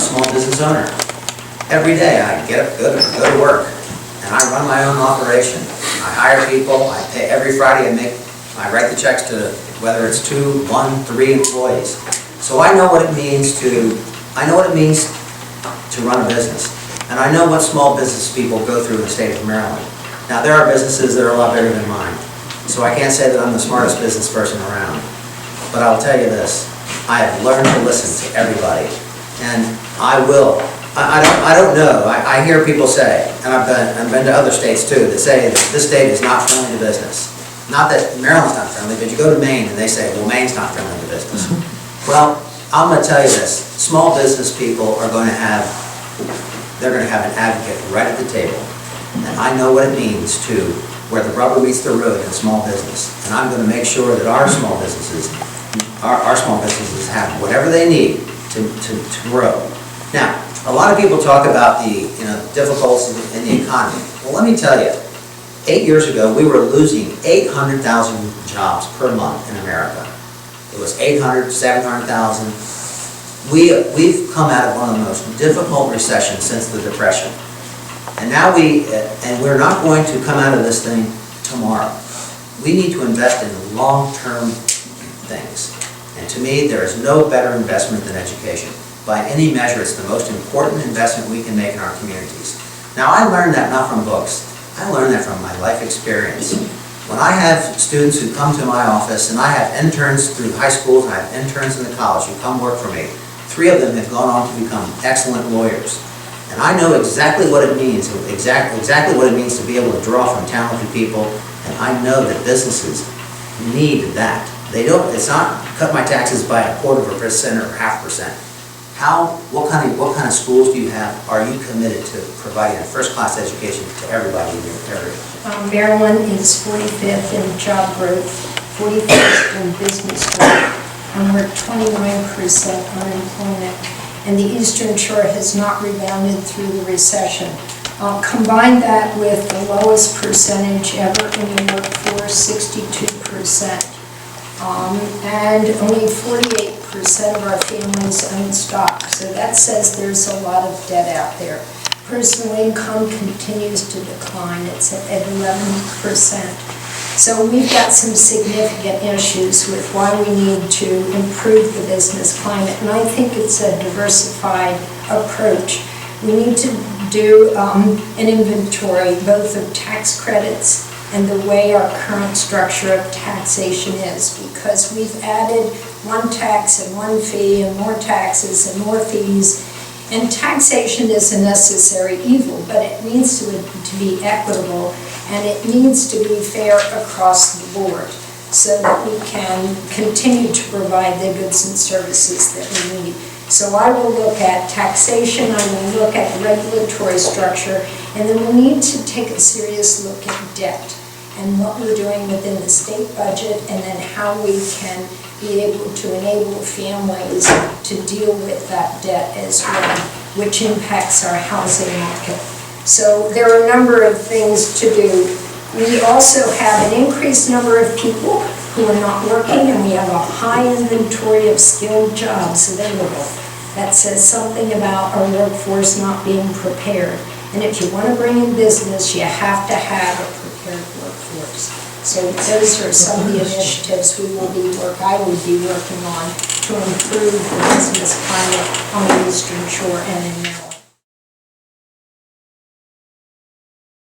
a small business owner. Every day I get up, go to work, and I run my own operation. I hire people, I pay every Friday, I write the checks to whether it's 2, 1, 3 employees. So I know what it means to run a business. And I know what small business people go through in the state of Maryland. Now there are businesses that are a lot bigger than mine. So I can't say that I'm the smartest business person around. But I'll tell you this, I have learned to listen to everybody. And I will. I don't know. I hear people say, and I've been to other states too, that say that this state is not friendly to business. Not that Maryland's not friendly, but you go to Maine and they say, well, Maine's not friendly to business. Well, I'm going to tell you this. Small business people are going to have, they're going to have an advocate right at the table. And I know what it means to where the rubber meets the road in a small business. And I'm going to make sure that our small businesses have whatever they need to grow. Now, a lot of people talk about the difficulties in the economy. Well, let me tell you, 8 years ago, we were losing 800,000 jobs per month in America. It was 800, 700,000. We've come out of one of the most difficult recessions since the Depression. And now we're not going to come out of this thing tomorrow. We need to invest in long-term things. And to me, there is no better investment than education. By any measure, it's the most important investment we can make in our communities. Now, I learned that not from books. I learned that from my life experience. When I have students who come to my office, and I have interns through high schools, and I have interns in the college who come work for me, 3 of them have gone on to become excellent lawyers. And I know exactly what it means, exactly what it means to be able to draw from talented people, and I know that businesses need that. It's not cut my taxes by 1/4% or 0.5%. What kind of schools do you have? Are you committed to providing a first-class education to everybody in your area? Maryland is 45th in job growth, 41st in business growth, and we're 29% unemployment. And the Eastern Shore has not rebounded through the recession. Combine that with the lowest percentage ever in the workforce, 62%. And only 48% of our families own stock. So that says there's a lot of debt out there. Personal income continues to decline. It's at 11%. So we've got some significant issues with why we need to improve the business climate. And I think it's a diversified approach. We need to do an inventory both of tax credits and the way our current structure of taxation is, because we've added one tax and one fee and more taxes and more fees. And taxation is a necessary evil, but it needs to be equitable, and it needs to be fair across the board so that we can continue to provide the goods and services that we need. So I will look at taxation, I will look at regulatory structure, and then we need to take a serious look at debt and what we're doing within the state budget, and then how we can be able to enable families to deal with that debt as well, which impacts our housing market. So there are a number of things to do. We also have an increased number of people who are not working, and we have a high inventory of skilled jobs available. That says something about our workforce not being prepared. And if you want to bring in business, you have to have a prepared workforce. So those are some of the initiatives I will be working on to improve the business climate on the Eastern Shore and in Maryland.